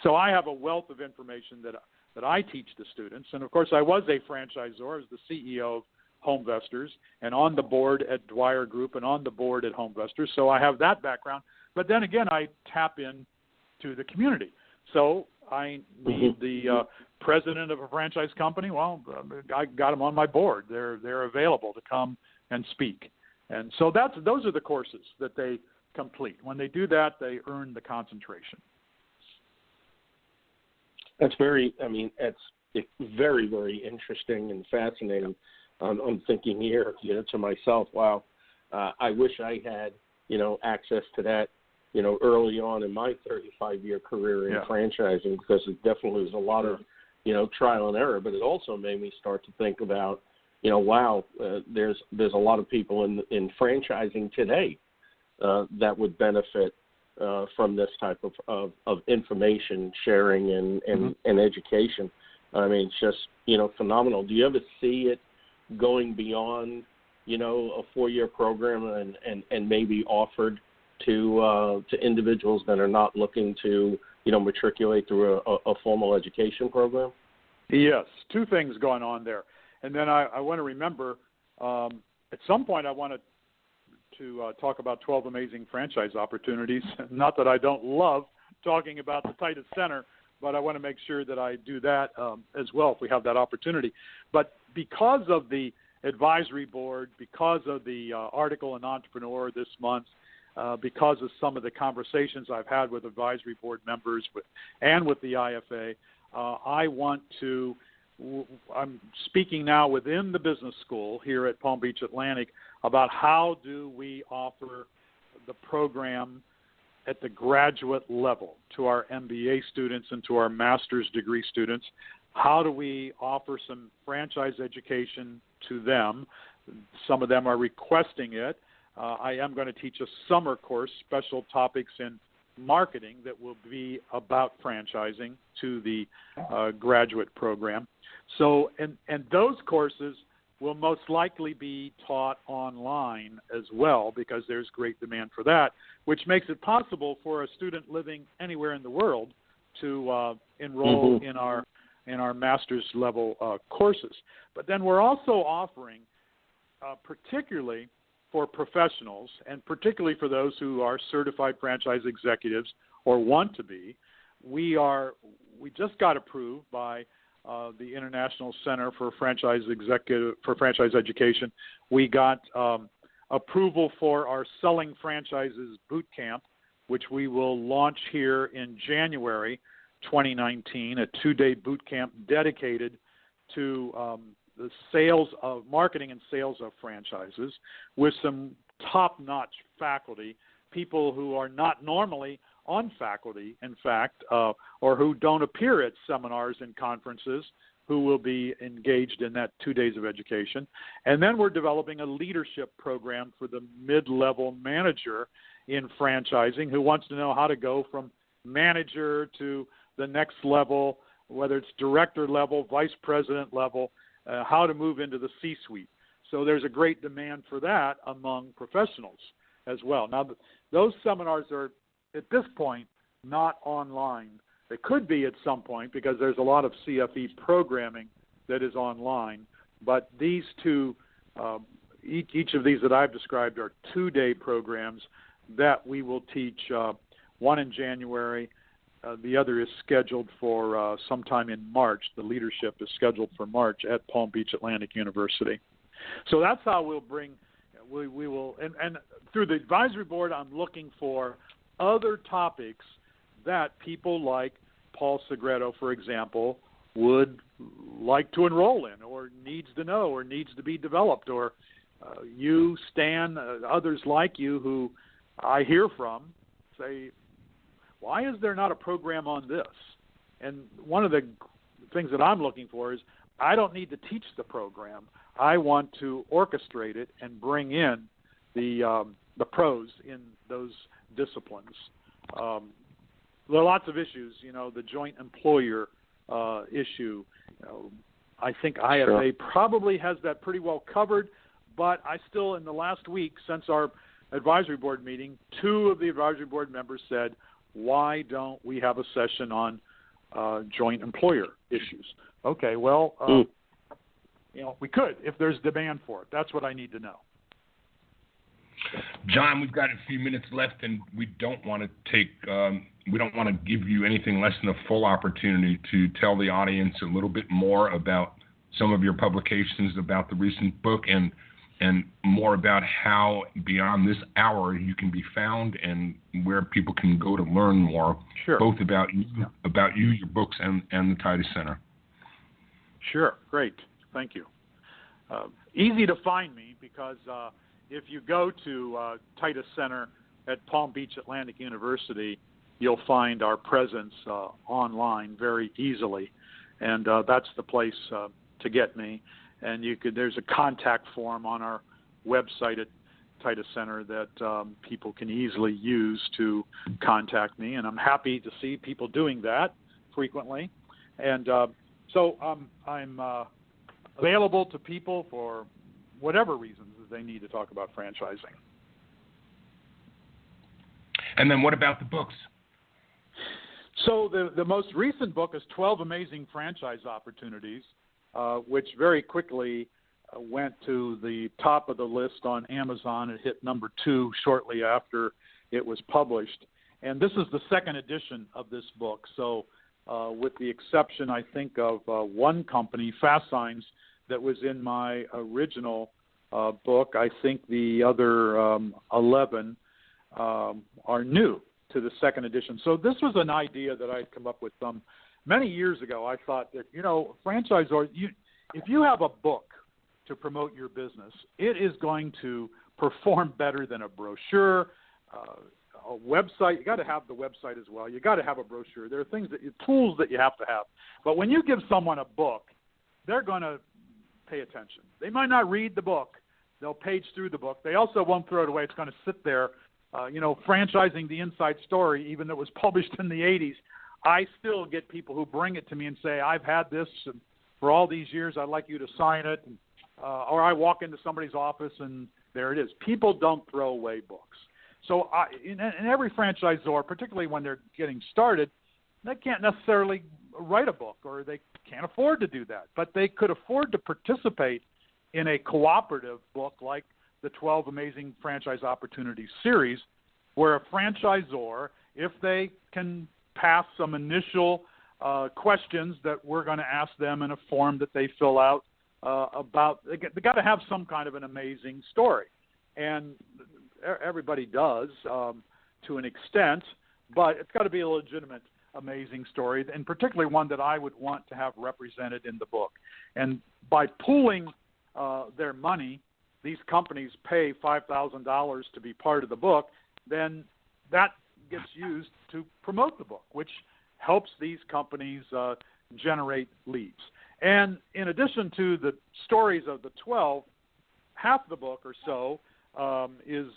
so I have a wealth of information that I teach the students. And, of course, I was a franchisor. I was the CEO of HomeVestors and on the board at Dwyer Group and on the board at HomeVestors. So I have that background. But then again, I tap in to the community. So I need the president of a franchise company. Well, I got them on my board. They're available to come and speak. And so those are the courses that they complete. When they do that, they earn the concentration. It's very, very, very interesting and fascinating. I'm thinking here, to myself, wow, I wish I had, access to that, early on in my 35-year career in franchising, because it definitely was a lot of, trial and error. But it also made me start to think about, wow, there's a lot of people in franchising today that would benefit from this type of information sharing and education. I mean, it's just, phenomenal. Do you ever see it going beyond, a 4-year program and maybe offered to individuals that are not looking to, matriculate through a formal education program? Yes, two things going on there. And then I want to remember, at some point I wanted to talk about 12 amazing franchise opportunities. Not that I don't love talking about the Titus Center, but I want to make sure that I do that as well if we have that opportunity. But because of the advisory board, because of the article in Entrepreneur this month, because of some of the conversations I've had with advisory board members and with the IFA, I'm speaking now within the business school here at Palm Beach Atlantic about how do we offer the program at the graduate level to our MBA students and to our master's degree students. How do we offer some franchise education to them? Some of them are requesting it. I am going to teach a summer course, special topics in marketing, that will be about franchising to the graduate program. So, and those courses will most likely be taught online as well, because there's great demand for that, which makes it possible for a student living anywhere in the world to enroll in our and our master's level courses. But then we're also offering, particularly for professionals, and particularly for those who are certified franchise executives or want to be, we just got approved by the International Center for Franchise Education. We got approval for our Selling Franchises Boot Camp, which we will launch here in January 2019, a 2-day boot camp dedicated to the sales of marketing and sales of franchises with some top-notch faculty, people who are not normally on faculty, in fact, or who don't appear at seminars and conferences, who will be engaged in that 2 days of education. And then we're developing a leadership program for the mid-level manager in franchising who wants to know how to go from manager to the next level, whether it's director level, vice president level, how to move into the C-suite. So there's a great demand for that among professionals as well. Now, those seminars are, at this point, not online. They could be at some point because there's a lot of CFE programming that is online. But these two, each of these that I've described are 2-day programs that we will teach, one in January. The other is scheduled for sometime in March. The leadership is scheduled for March at Palm Beach Atlantic University. So that's how we'll bring, we will, and through the advisory board, I'm looking for other topics that people like Paul Segreto, for example, would like to enroll in or needs to know or needs to be developed, or you, Stan, others like you who I hear from say, why is there not a program on this? And one of the things that I'm looking for is I don't need to teach the program. I want to orchestrate it and bring in the pros in those disciplines. There are lots of issues, the joint employer issue. I think IFA probably has that pretty well covered, but I still, in the last week since our advisory board meeting, 2 of the advisory board members said, why don't we have a session on joint employer issues? Okay, well, we could if there's demand for it. That's what I need to know. John, we've got a few minutes left, and we don't want to give you anything less than a full opportunity to tell the audience a little bit more about some of your publications, about the recent book, and more about how beyond this hour you can be found and where people can go to learn more, both about you, your books, and the Titus Center. Sure, great, thank you. Easy to find me because if you go to Titus Center at Palm Beach Atlantic University, you'll find our presence online very easily, and that's the place to get me. And there's a contact form on our website at Titus Center that people can easily use to contact me, and I'm happy to see people doing that frequently. And so I'm available to people for whatever reasons that they need to talk about franchising. And then what about the books? So the most recent book is 12 Amazing Franchise Opportunities, which very quickly went to the top of the list on Amazon. It hit number 2 shortly after it was published. And this is the second edition of this book. So with the exception, I think, of one company, Fast Signs, that was in my original book, I think the other 11 are new to the second edition. So this was an idea that I had come up with many years ago. I thought that, franchisor, if you have a book to promote your business, it is going to perform better than a brochure, a website. You got to have the website as well. You got to have a brochure. There are tools that you have to have. But when you give someone a book, they're going to pay attention. They might not read the book. They'll page through the book. They also won't throw it away. It's going to sit there. Franchising the Inside Story, even though it was published in the 80s, I still get people who bring it to me and say, I've had this for all these years. I'd like you to sign it. Or I walk into somebody's office and there it is. People don't throw away books. So in every franchisor, particularly when they're getting started, they can't necessarily write a book, or they can't afford to do that. But they could afford to participate in a cooperative book like the 12 Amazing Franchise Opportunities series, where a franchisor, if they can pass some initial questions that we're going to ask them in a form that they fill out they got to have some kind of an amazing story. And everybody does to an extent, but it's got to be a legitimate, amazing story, and particularly one that I would want to have represented in the book. And by pooling their money, these companies pay $5,000 to be part of the book, then that gets used to promote the book, which helps these companies generate leads. And in addition to the stories of the 12, half the book or so is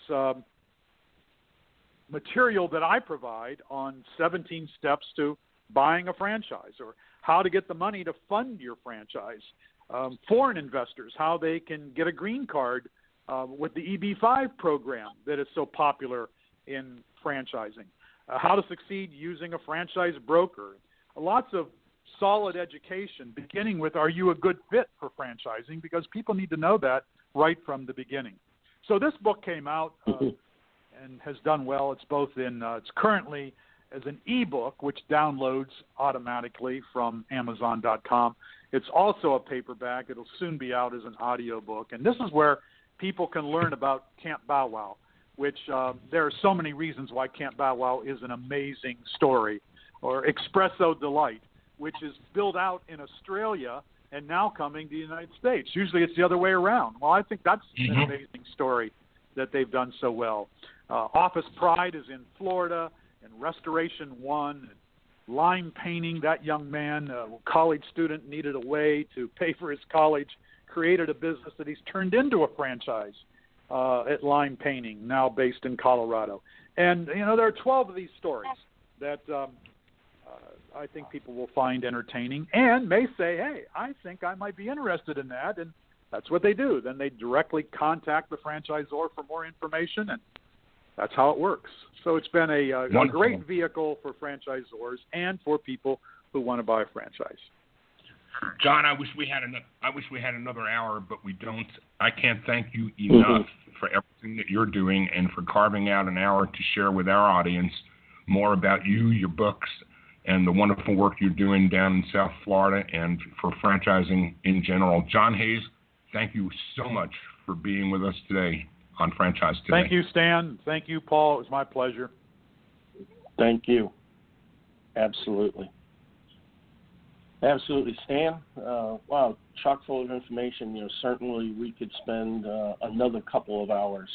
material that I provide on 17 steps to buying a franchise, or how to get the money to fund your franchise. Foreign investors, how they can get a green card with the EB-5 program that is so popular in franchising. How to succeed using a franchise broker. Lots of solid education, beginning with, are you a good fit for franchising? Because people need to know that right from the beginning. So this book came out and has done well. It's both in, it's currently as an ebook, which downloads automatically from Amazon.com. It's also a paperback. It'll soon be out as an audiobook. And this is where people can learn about Camp Bow Wow, which there are so many reasons why Camp Bow Wow is an amazing story. Or Espresso Delight, which is built out in Australia and now coming to the United States. Usually it's the other way around. Well, I think that's an amazing story that they've done so well. Office Pride is in Florida, and Restoration One, and lime painting. That young man, a college student, needed a way to pay for his college, created a business that he's turned into a franchise at lime painting, now based in Colorado. And, you know, there are 12 of these stories that I think people will find entertaining and may say, hey, I think I might be interested in that, and that's what they do. Then they directly contact the franchisor for more information, and that's how it works. So it's been a great vehicle for franchisors and for people who want to buy a franchise. John, I wish we had another hour, but we don't. I can't thank you enough for everything that you're doing and for carving out an hour to share with our audience more about you, your books, and the wonderful work you're doing down in South Florida and for franchising in general. John Hayes, thank you so much for being with us today on Franchise Today. Thank you, Stan. Thank you, Paul. It was my pleasure. Thank you. Absolutely. Absolutely, Stan. Wow, chock full of information. You know, certainly we could spend another couple of hours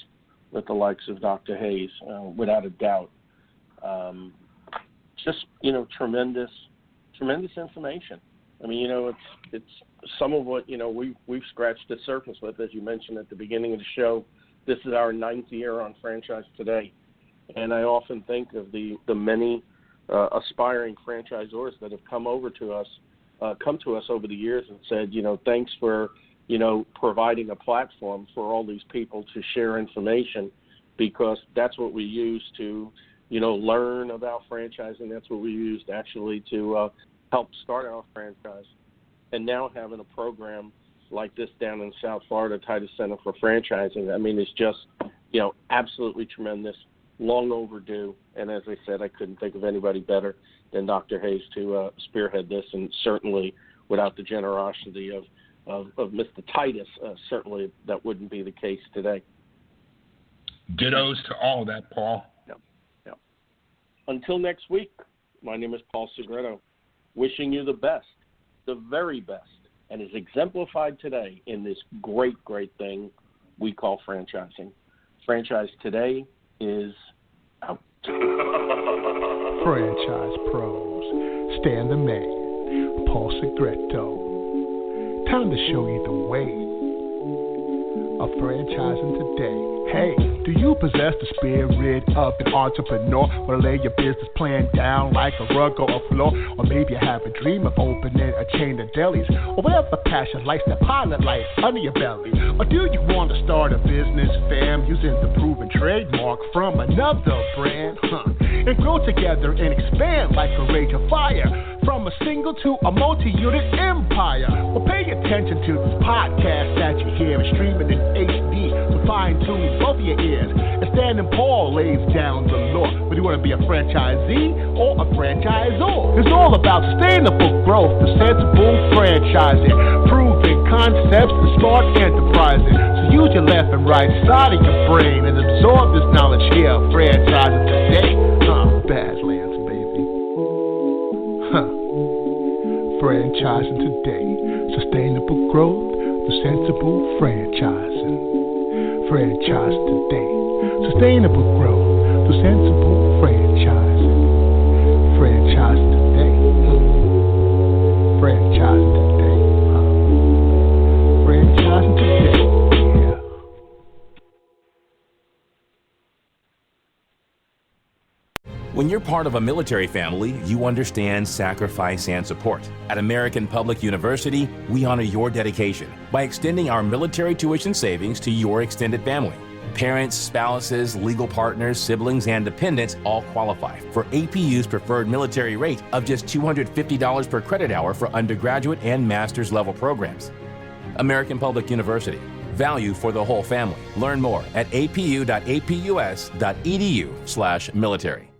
with the likes of Dr. Hayes, without a doubt. Just, you know, tremendous information. I mean, you know, it's some of what, you know, we've scratched the surface with, as you mentioned at the beginning of the show. This is our 9th year on Franchise Today, and I often think of the many aspiring franchisors that have come to us over the years and said, you know, thanks for, you know, providing a platform for all these people to share information, because that's what we use to, you know, learn about franchising. That's what we used actually to help start our franchise. And now having a program like this down in South Florida, Titus Center for Franchising, I mean, it's just, you know, absolutely tremendous, long overdue. And as I said, I couldn't think of anybody better than Dr. Hayes to spearhead this. And certainly without the generosity of Mr. Titus, certainly that wouldn't be the case today. Dittos to all of that, Paul. Yep. Until next week, my name is Paul Segreto, wishing you the best, the very best, and is exemplified today in this great, great thing we call franchising. Franchise Today is out. Franchise Pros, Stan the Man, Paul Segreto. Time to show you the way of franchising today. Hey, do you possess the spirit of an entrepreneur? Or lay your business plan down like a rug or a floor? Or maybe you have a dream of opening a chain of delis, or whatever passion lights that pilot light under your belly. Or do you want to start a business, fam, using the proven trademark from another brand? And grow together and expand like a rage of fire. from a single to a multi-unit empire. Well, pay attention to this podcast that you hear is streaming in HD, so fine-tune both of your ears. And Stan Paul lays down the law. Whether you want to be a franchisee or a franchisor, it's all about sustainable growth, the sensible franchising, proving concepts and smart enterprising. So use your left and right side of your brain and absorb this knowledge here. Franchising today, Badlands, baby. Franchising today, sustainable growth, the sensible franchising. Franchise today, sustainable growth, the sensible franchising. Franchise today, franchising today, franchising today, yeah. When you're part of a military family, you understand sacrifice and support. At American Public University, we honor your dedication by extending our military tuition savings to your extended family. Parents, spouses, legal partners, siblings, and dependents all qualify for APU's preferred military rate of just $250 per credit hour for undergraduate and master's level programs. American Public University. Value for the whole family. Learn more at apu.apus.edu/military.